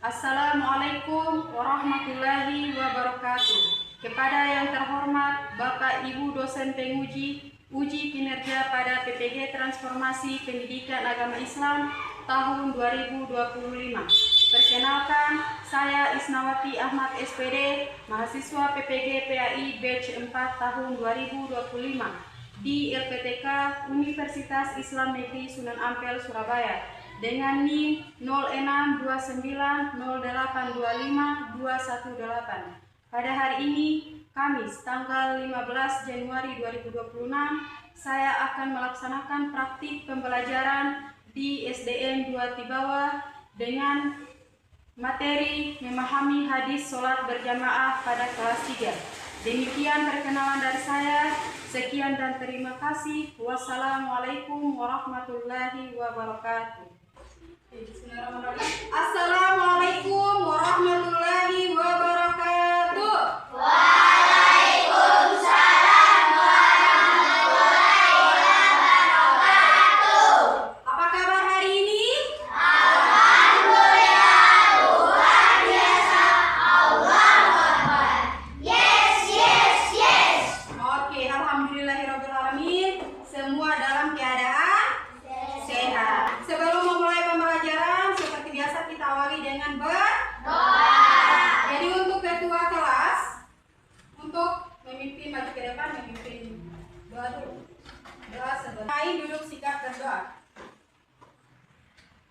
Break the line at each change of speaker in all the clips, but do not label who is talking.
Assalamualaikum warahmatullahi wabarakatuh. Kepada yang terhormat Bapak Ibu dosen penguji uji kinerja pada PPG Transformasi Pendidikan Agama Islam tahun 2025. Perkenalkan, saya Isnawati Ahmad SPD, mahasiswa PPG PAI batch 4 tahun 2025 di LPTK Universitas Islam Negeri Sunan Ampel, Surabaya, dengan NIM 062908252118. Pada hari ini, Kamis, tanggal 15 Januari 2026, saya akan melaksanakan praktik pembelajaran di SDN 2 Tibawa dengan materi memahami hadis sholat berjamaah pada kelas 3. Demikian perkenalan dari saya. Sekian dan terima kasih. Wassalamualaikum warahmatullahi wabarakatuh. Assalamualaikum warahmatullahi wabarakatuh.
Waalaikumsalam warahmatullahi wabarakatuh.
Apa kabar hari ini?
Alhamdulillah, luar biasa. Allahu Akbar. Yes, yes, yes.
Oke, alhamdulillahirrahmanirrahim. Semua dalam keadaan sehat. Sebelum memulai pembelajaran, seperti biasa kita awali dengan berdoa. Jadi untuk ketua kelas, untuk memimpin maju ke depan, memimpin doa dulu. Doa sebentar. Duduk sikap berdoa.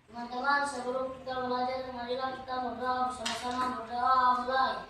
Teman-teman, sebelum kita belajar, marilah kita berdoa bersama-sama. Berdoa mulai.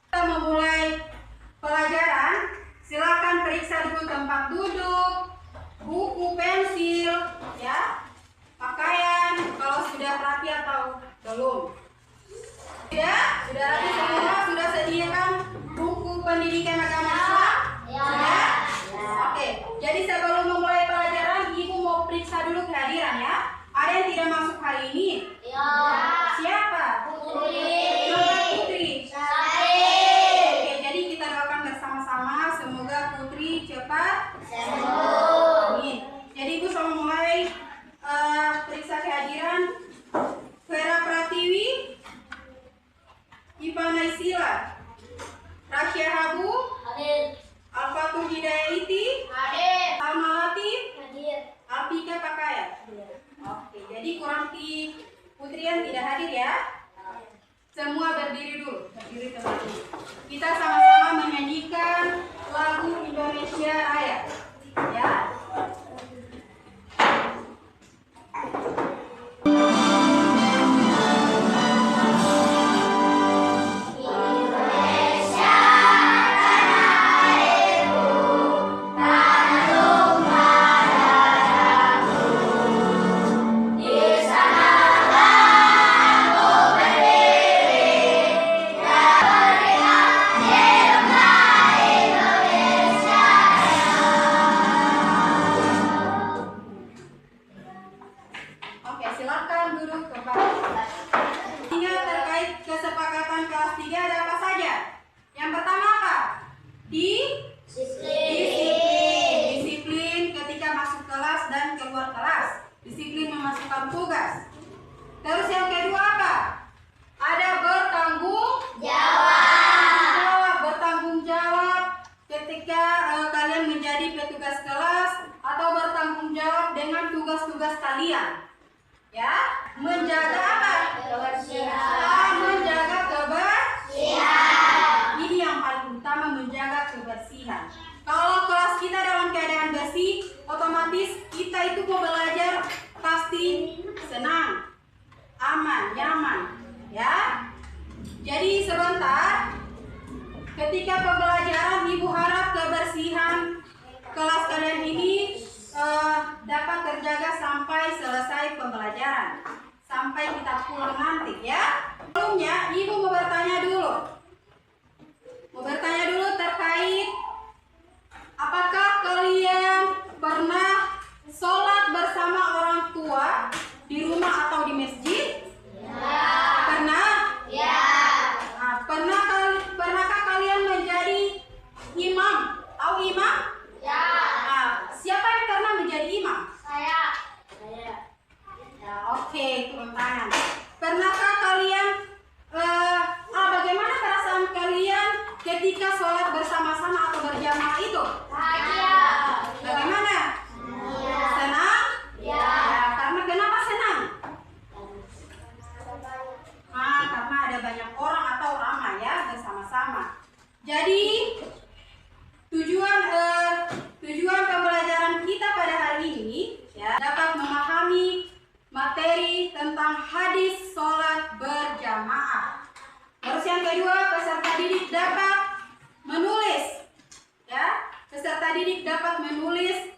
Kita memulai pelajaran, silakan periksa dulu tempat duduk, buku, pensil, ya, pakaian, kalau sudah rapi atau belum. Sudah rapi semua, sudah sediakan buku pendidikan agama Islam? Sudah? Oke, jadi sebelum memulai pelajaran, Ibu mau periksa dulu kehadiran ya. Ada yang tidak masuk hari ini?
Ya.
Siapa?
Putri.
Putri. Oke, jadi kita doakan bersama-sama semoga Putri cepat sembuh. Amin. Jadi Ibu sama mulai periksa kehadiran. Vera Pratiwi, Iva Naisila, Rasya Habu,
Hadir.
Alfatur Hidayaiti,
Hadir.
Almalati,
Hadir.
Alpika Pakaya. Oke, jadi Kuranti Putrian tidak hadir ya. Semua berdiri dulu, berdiri tempat dulu. Kita sama-sama menyanyikan lagu Indonesia Raya, ya. Oke, silakan duduk kembali. Ingat terkait kesepakatan kelas 3 ada apa saja? Yang pertama apa? Disiplin ketika masuk kelas dan keluar kelas. Disiplin memasukkan tugas. Terus yang kedua apa? Ada bertanggung jawab ketika kalian menjadi petugas kelas atau bertanggung jawab dengan tugas-tugas kalian. Ya, menjaga apa? mau belajar pasti senang, aman, nyaman, ya. Jadi sebentar, ketika pembelajaran Ibu harap kebersihan kelas kalian ini dapat terjaga sampai selesai pembelajaran, sampai kita pulang nanti, ya. Sebelumnya Ibu mau bertanya dulu terkait apakah kalian pernah sholat bersama orang tua di rumah atau di masjid?
Ya.
Pernah?
Ya.
Nah, pernahkah kalian menjadi imam? Tahu imam?
Ya.
Nah, siapa yang pernah menjadi imam?
Saya.
Ya, oke, turun tangan. Pernahkah kalian bagaimana perasaan kalian ketika sholat bersama-sama atau berjamaah itu?
Bahagia.
Bagaimana?
Ya.
Senang?
Ya.
Karena kenapa senang? Karena ada banyak orang atau ramai ya bersama-sama. Jadi tujuan pembelajaran kita pada hari ini ya dapat memahami materi tentang hadis sholat berjamaah. Terus yang kedua, peserta didik dapat menulis ya. Peserta didik dapat menulis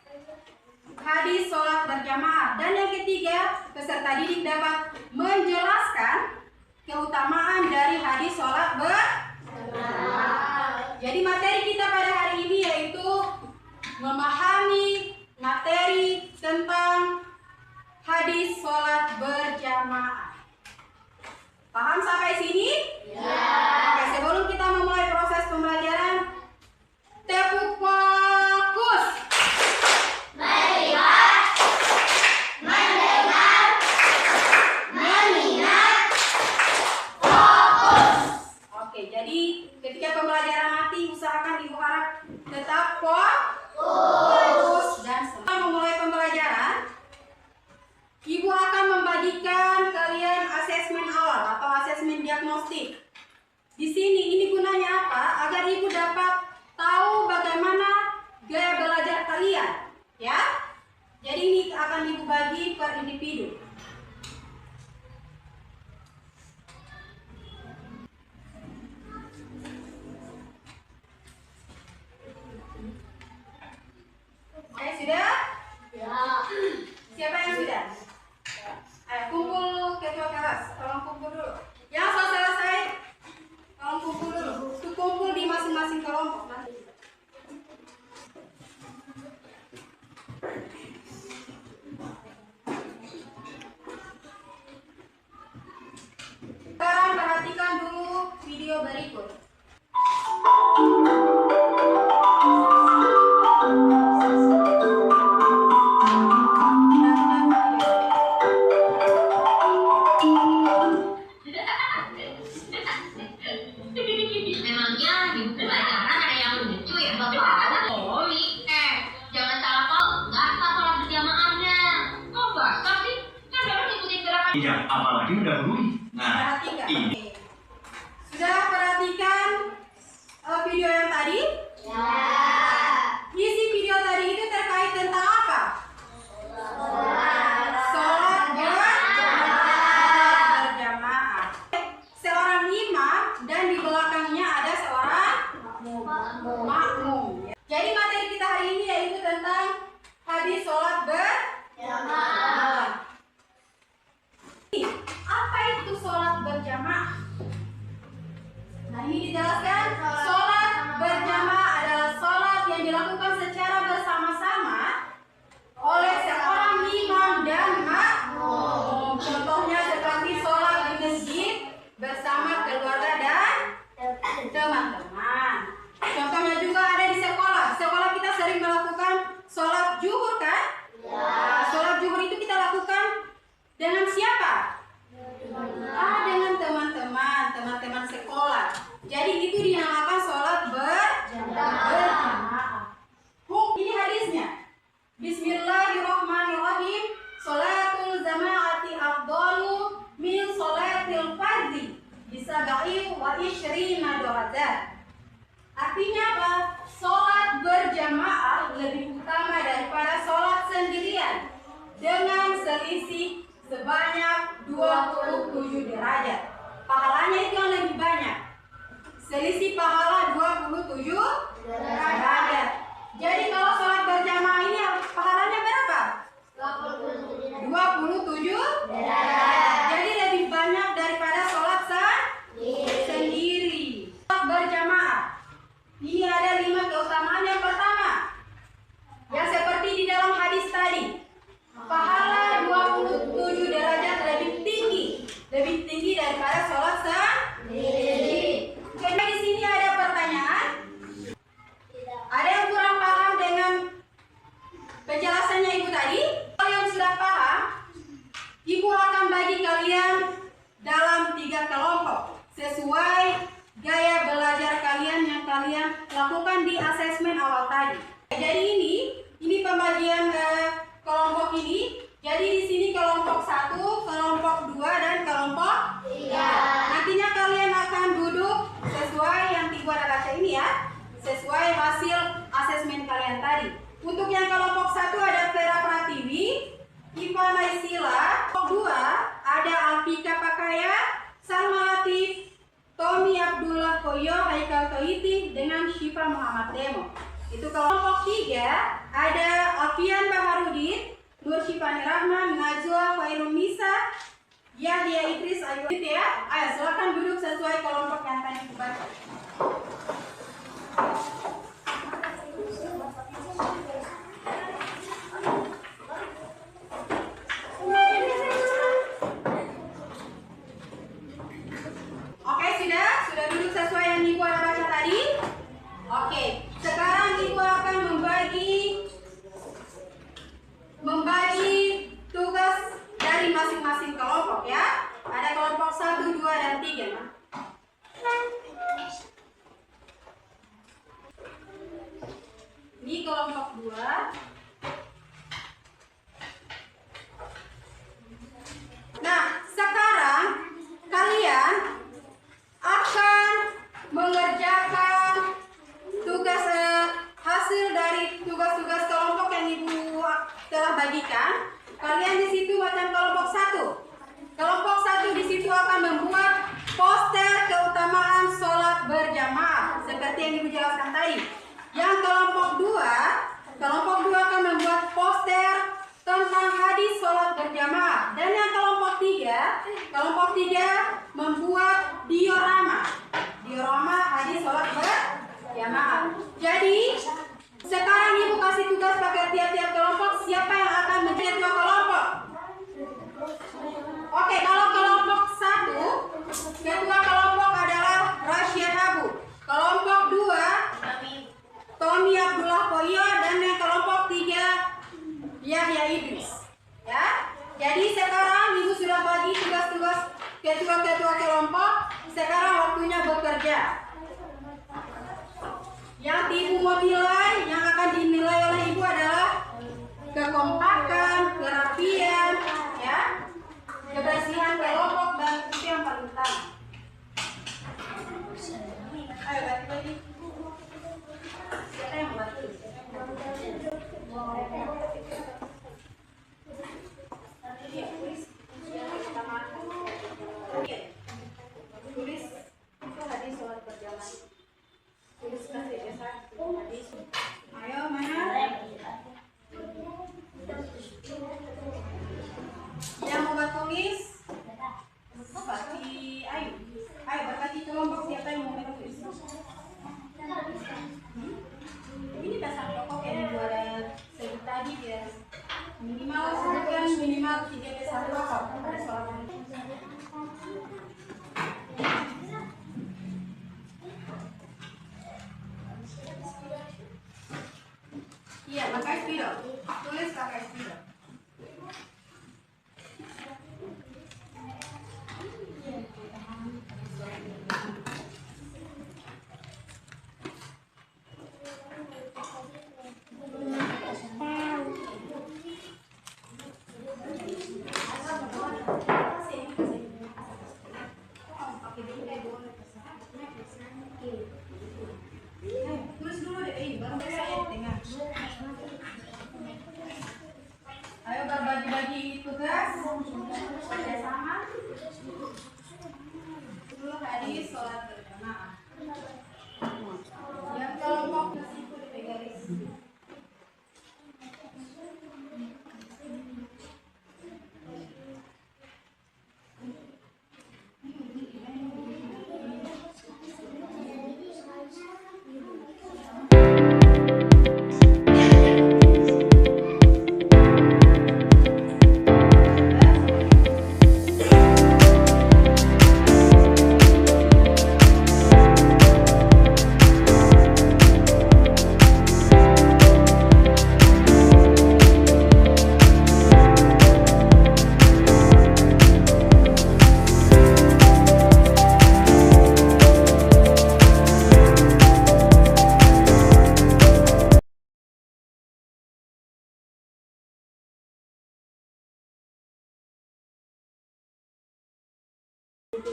hadis sholat berjamaah. Dan yang ketiga, peserta didik dapat menjelaskan keutamaan dari hadis sholat berjamaah. Jadi materi kita pada hari ini yaitu memahami materi tentang hadis sholat berjamaah. Paham sampai sini?
Ya.
Oke, sebelum kita memulai proses pembelajaran, tepuk fokus.
Melihat, mendengar, mengingat, fokus.
Oke, jadi ketika pembelajaran nanti usahakan Ibu harap tetap fokus dan setelah memulai pembelajaran, Ibu akan membagikan kalian asesmen awal atau asesmen diagnostik. Di sini ini gunanya apa? Agar Ibu dapat tahu bagaimana gaya belajar kalian, ya. Jadi ini akan Ibu bagi per individu. Oke, sudah?
Ya.
Siapa yang sudah? Ayo kumpul ketua kelas, tolong kumpul dulu. Yang sudah selesai, tolong kumpul dulu. Tuh kumpul di masing-masing kelompok nanti. Sekarang perhatikan dulu video berikut.
Memangnya di buku pelajaran ada yang lucu ya? Bapak, Omi, jangan salah paham. Nggak sah sholat berjamaahnya. Kok nggak sah sih? Kan baru ngikutin gerakan.
Iya, apalagi mendahului. Nah,
Perhatikan.
ini.
Oke. Sudah perhatikan video yang tadi?
Ya.
Isi video tadi itu terkait tentang apa? Sholat berjamaah. Seorang imam dan di belakangnya ada seorang makmum. Jadi materi kita hari ini yaitu tentang hadis sholat berjamaah. Apa itu sholat berjamaah? Nah, ini dijelaskan. Sholat berjamaah adalah sholat yang dilakukan secara bersama-sama oleh seorang imam dan makmum. Contohnya seperti sholat di masjid bersama keluarga dan teman-teman. Contohnya juga ada di sekolah. Sekolah kita sering melakukan sholat zuhur kan? Nah, sholat zuhur itu kita lakukan dengan siapa? Dengan teman-teman sekolah. Jadi itu dinamakan sholat berjamaah. Ini hadisnya. Bismillahirrahmanirrahim. Sholatul jama'ati afdalu min sholatil fardhi bisab'i wa ishrina darajat. Artinya apa? Sholat berjamaah lebih utama daripada sholat sendirian. dengan selisih sebanyak 27 derajat. Pahalanya itu yang lebih banyak. Selisih pahala 27 derajat. Jadi kalau sholat berjamaah ini pahalanya berapa? 27 derajat. Jadi lebih banyak daripada sholat sendiri. Sholat berjamaah ini ada 5 keutamaan. Yang pertama, yang seperti di dalam hadis tadi, pahala 27 derajat lebih tinggi daripada sholat sendiri. Karena di sini ada pertanyaan, ada yang kurang paham dengan penjelasannya ibu tadi? Kalau yang sudah paham, ibu akan bagi kalian dalam 3 kelompok sesuai gaya belajar kalian yang kalian lakukan di asesmen awal tadi. Jadi ini pembagian kelompok ini. Jadi di sini kelompok 1, kelompok 2 dan kelompok 3. Nantinya kalian akan duduk sesuai yang ibu ada baca ini ya, sesuai hasil asesmen kalian tadi. Untuk yang kelompok 1 ada Vera Pratiwi, Iva Naisila. Kelompok 2 ada Alfika Pakaya, Salma Latif, Tommy Abdullah Koyo, Haikal Toiti dengan Syifa Muhammad Demo. Itu kelompok 3 ada Alfian Baharudin, Nur Syifani Rahman, Najwa Khairun Nisa, Yahya Idris Ayu ya. Ayo silakan duduk sesuai kelompok yang tadi dibaca. Oke, sudah duduk sesuai yang ibu ada baca tadi. Oke, sekarang ibu akan membagi tugas dari masing-masing kelompok ya. Ada kelompok 1, 2, dan 3. Ini kelompok 2. Nah, sekarang kalian akan mengerjakan tugas hasil dari tugas-tugas kelompok yang ibu telah bagikan. Kalian di situ macam kelompok 1. Kelompok 1 di situ akan membuat poster keutamaan sholat berjamaah seperti yang ibu jelaskan tadi. Yang kelompok 2 akan membuat poster tentang hadis sholat berjamaah. Dan yang kelompok 3 membuat diorama hadis sholat berjamaah. Jadi sekarang ibu kasih tugas pakai tiap-tiap kelompok. Siapa yang akan menjadi ketua kelompok? Oke, kalau kelompok 1, ketua kelompok adalah Rasya Habu. Kelompok 2, Tommy Abdullah Koyo, dan yang kelompok 3, Yahya Idris. Ya. Jadi sekarang ibu sudah bagi tugas-tugas ketua-ketua kelompok. Sekarang waktunya bekerja. Yang ibu mau nilai, yang akan dinilai oleh ibu adalah kekompakan, kerapian, ya, kebersihan kelompok, dan itu yang paling utama. Ayo balik lagi. Siapa yang bantu? Tulis itu hadis sholat berjamaah. Tulis kasih hadis. Ayo mana? Yang mau tulis? Bagi ayo. Ayo berbagi kelompok siapa yang mau tulis? Ini dasar pokok yang dibuat tadi ya. sholat berjamaah. Yang kelompok kesiku di garis.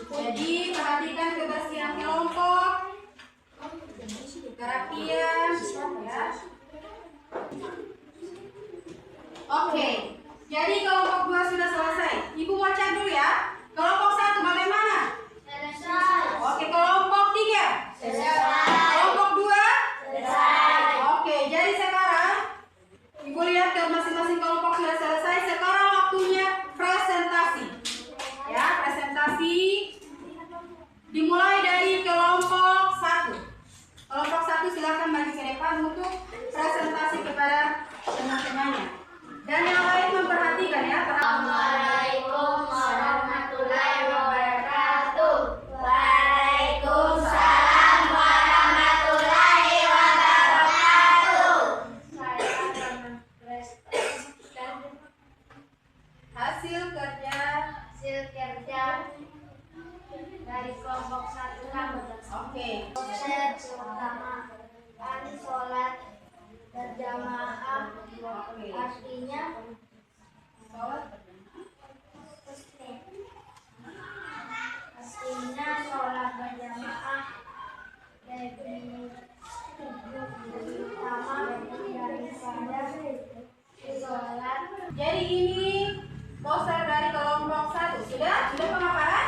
Jadi perhatikan kebersihan kelompok, kerapian, ya. Oke, jadi kelompok 2 sudah selesai. Ibu mau cek dulu ya. Kelompok 1 bagaimana? Oke, kelompok 3? Kelompok 2? Oke, jadi sekarang Ibu lihat ke masing-masing kelompok sudah selesai. Sekarang waktunya presentasi. Ya, presentasi dimulai dari kelompok 1. Kelompok 1 silakan maju ke depan untuk presentasi kepada teman-temannya. Dan yang lain memperhatikan ya.
Assalamualaikum warahmatullahi wabarakatuh. Waalaikumsalam warahmatullahi wabarakatuh. Saya akan mempresentasikan
Hasil kerja.
dari kelompok 1
Oke.
konsep keutamaan sholat berjamaah. Artinya sholat berjamaah lebih utama daripada sholat.
Jadi ini poster dari kelompok 1. Sudah pemaparan?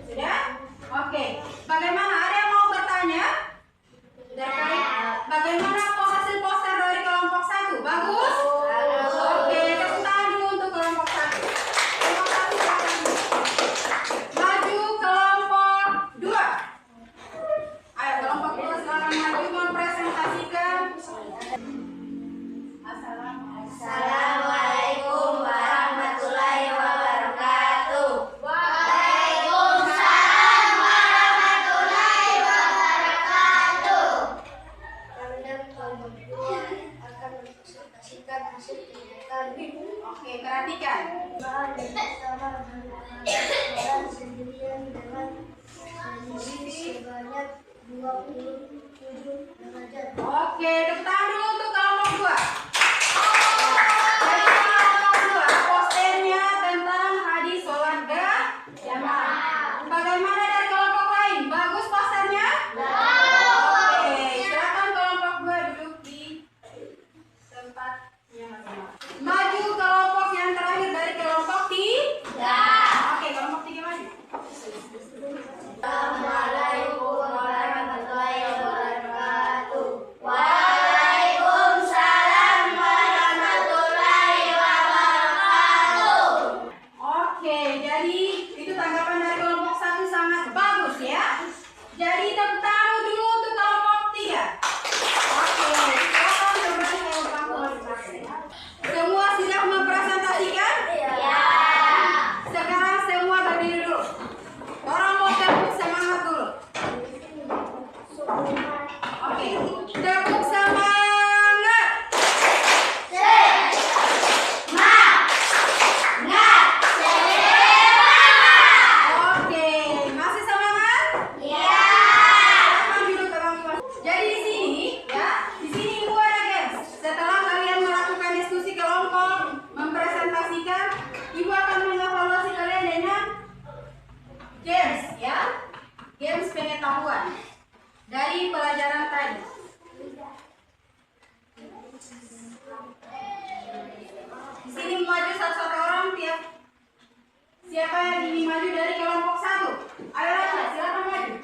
Sudah? Oke. Bagaimana? Ada yang mau bertanya? Terkait bagaimana hasil poster dari kelompok 1? Bagus? Oke, tepuk tangan dulu untuk kelompok 1. Kelompok 1 silakan. Maju kelompok 2. Ayo kelompok 2 silakan maju mempresentasikan.
Assalamualaikum warahmatullahi wabarakatuh. Waalaikumsalam warahmatullahi wabarakatuh. Kalian kelompok 2 akan mempresentasikan hasil kegiatan.
Oke, perhatikan.
Bersama dengan sendirian dengan selisih sebanyak 27 derajat.
Oke, tepuk tangan dulu untuk kelompok 2. Jadi kelompok 2 posternya tentang hadis sholat berjamaah. Bagaimana dari kelompok lain? Bagus posternya? Oke, silakan kelompok 2 duduk di tempatnya masing-masing. Maju kelompok yang terakhir dari kelompok 3. Oke, kelompok 3 maju.
Assalamualaikum warahmatullahi wabarakatuh. Waalaikumsalam warahmatullahi wabarakatuh.
Oke, jadi itu tanggapan dari kelompok 1 sangat bagus ya. Jadi tepuk tangan dulu untuk kelompok 3. Oke, silakan kembali ke bangku masing-masing. Semua sudah mempresentasikan?
Ya.
Sekarang semua berdiri dulu. Orang mau tepuk semangat dulu. Oke, tepuk semangat. Oke, masih semangat? Silakan duduk ke bangku masing-masing. Jadi di sini ya, di sini Ibu ada games. Setelah kalian melakukan diskusi kelompok, mempresentasikan, Ibu akan mengevaluasi kalian dengan games ya. Games pengetahuan dari pelajaran tadi. Di sini maju satu-satu orang tiap. Siapa yang ingin maju dari kelompok 1? Ayo lagi, silakan maju.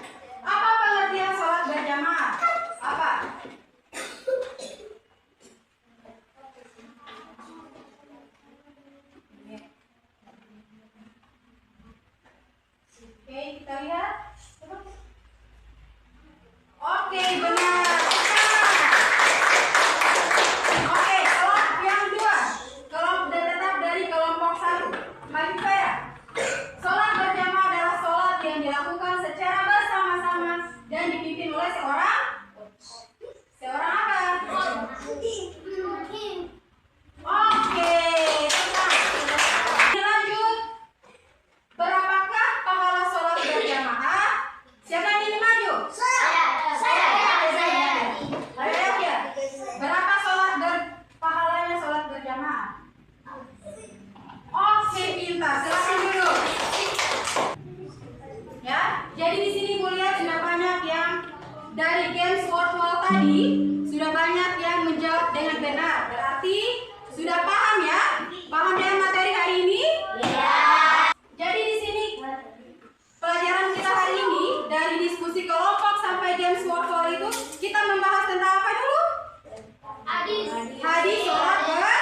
Oke, kita lihat. Oke, benar. Oke, sholat yang kedua. Kelompok tetap dari kelompok 1. Maju saya. Sholat berjamaah adalah sholat yang dilakukan secara bersama-sama dan dipimpin oleh seorang apa? Oke, tenang. Lanjut. Berapakah pahala sholat berjamaah? Siapa yang ingin maju? Ayo ya. Berapa pahalanya sholat berjamaah? Oke, pintar. Silakan dulu. Ya, jadi di sini kuliah sudah banyak yang dari games virtual tadi sudah banyak yang menjawab dengan benar. Berarti sudah paham ya? Paham dengan materi hari ini? Iya. Jadi di sini pelajaran kita hari ini dari diskusi kelompok sampai games virtual itu kita membahas tentang apa dulu? Hadis sholat berjamaah.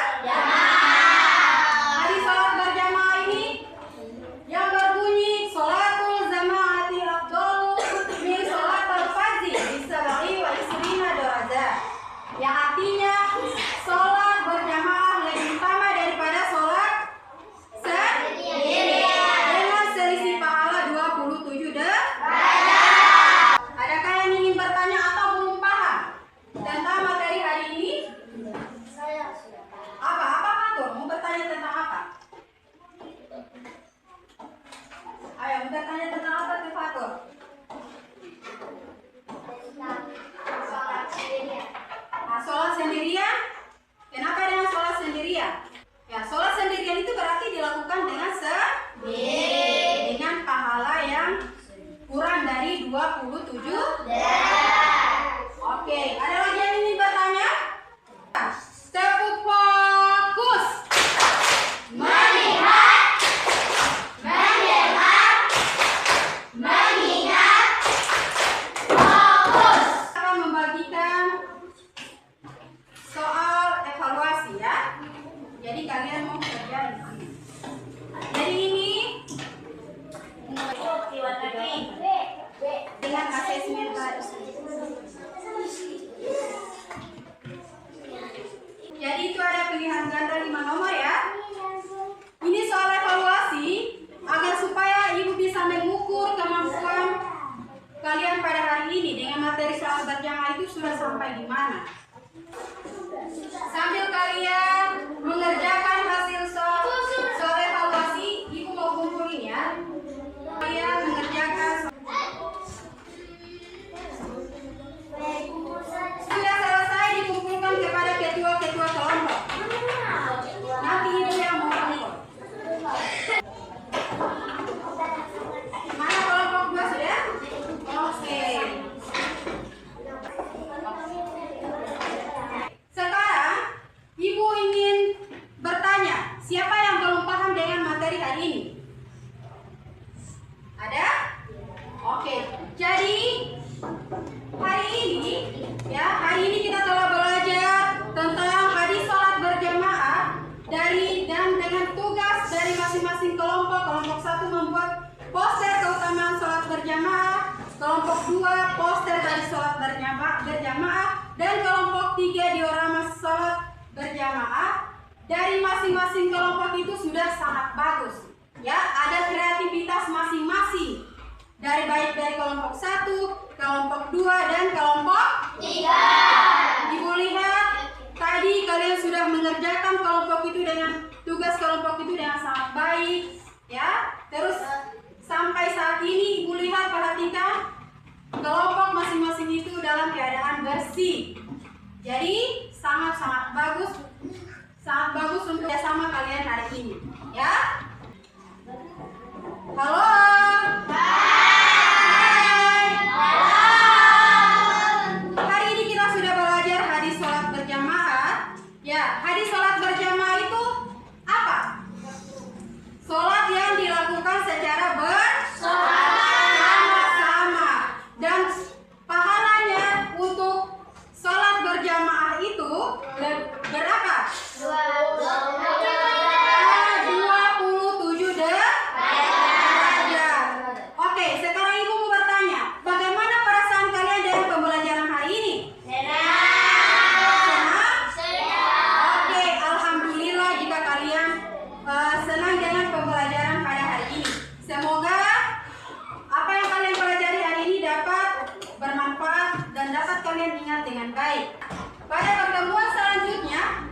Hadis sholat berjamaah ini yang berbunyi sholatul jamaati afdalu min sholatul fardhi bisab'i wa isrina darajah. Yang artinya sholat berjamaah lebih utama daripada sholat sendiri dengan selisih pahala 27 derajat. Adakah yang ingin bertanya atau belum paham tentang materi hari ini? Apa Fatur? Mau bertanya tentang apa? Ayo, mau bertanya tentang apa tuh Fatur? Nah, sholat sendirian. Kenapa dengan sholat sendirian? Ya, sholat sendirian itu berarti dilakukan dengan dengan pahala yang kurang dari 27 derajat. Oke, ada lagi yang ingin bertanya? Tepuk fokus. Melihat, mendengar, mengingat, fokus. Akan membagikan soal evaluasi ya. Jadi kalian mau kerjain. Jadi ini dengan asesmen tadi. Jadi itu ada pilihan ganda 5 nomor ya. Ini soal evaluasi agar supaya ibu bisa mengukur kemampuan kalian pada hari ini dengan materi soal berjamaah itu sudah sampai di mana. Sambil kalian mengerjakan hasil soal evaluasi, ibu mau kumpulin ya. Kalian mengerjakan sudah selesai dikumpulkan kepada ketua-ketua kelompok. Nanti ibu yang mau kumpul. Mana kelompok 2 sudah? Oke. Sekarang ibu ingin bertanya, siapa yang belum paham dengan materi hari ini? Ada? Oke. Jadi hari ini kita telah belajar tentang hadis sholat berjamaah dengan tugas dari masing-masing kelompok. Kelompok 1 membuat poster keutamaan sholat berjamaah, kelompok 2 poster dari sholat berjamaah, dan kelompok 3 diorama sholat berjamaah. Dari masing-masing kelompok itu sudah sangat bagus. Ya, ada kreativitas masing-masing. Baik dari kelompok 1, kelompok 2, dan kelompok 3. Ibu lihat tadi kalian sudah mengerjakan kelompok itu dengan tugas kelompok itu dengan sangat baik, ya. Terus sampai saat ini ibu lihat, perhatikan kelompok masing-masing itu dalam keadaan bersih. Jadi sangat-sangat bagus untuk bersama kalian hari ini, ya. Halo. Hari ini kita sudah belajar hadis sholat berjamaah. Ya, hadis sholat berjamaah itu apa? Sholat yang dilakukan secara bersama-sama. Dan pahalanya untuk sholat berjamaah itu berapa? 27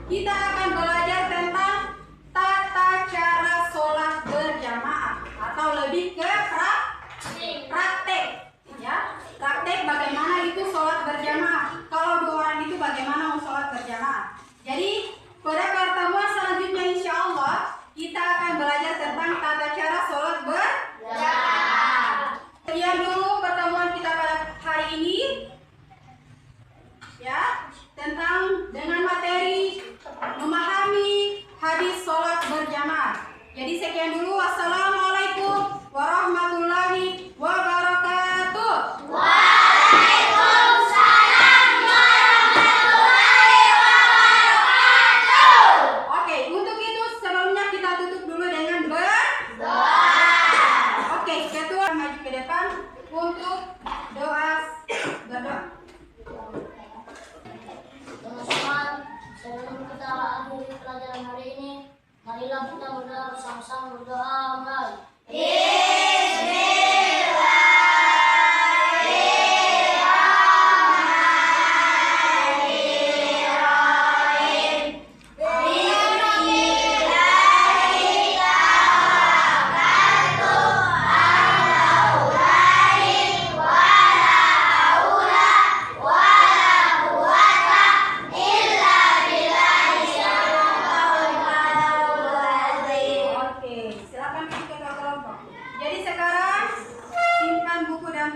kita akan belajar tentang tata cara sholat berjamaah atau lebih ke praktek, ya. Praktek bagaimana itu sholat berjamaah. Kalau 2 orang itu bagaimana mau sholat berjamaah. Jadi pada pertemuan selanjutnya insya Allah kita akan belajar tentang tata cara sholat berjamaah. Sekian dulu pertemuan kita pada hari ini, ya, tentang dengan materi memahami hadis sholat berjamaah. Jadi sekian dulu. Wassalamualaikum warahmatullahi wabarakatuh.
Waalaikumsalam warahmatullahi wabarakatuh.
Oke, untuk itu sebelumnya kita tutup dulu dengan berdoa. Oke, ketua maju ke depan untuk doa berdoa.
Teman-teman, sebelum kita akhiri pelajaran hari ini, marilah kita berdoa bersama-sama. Berdoa, mulai.
Oke, silakan pergi ke kelompok. Jadi sekarang simpan buku dan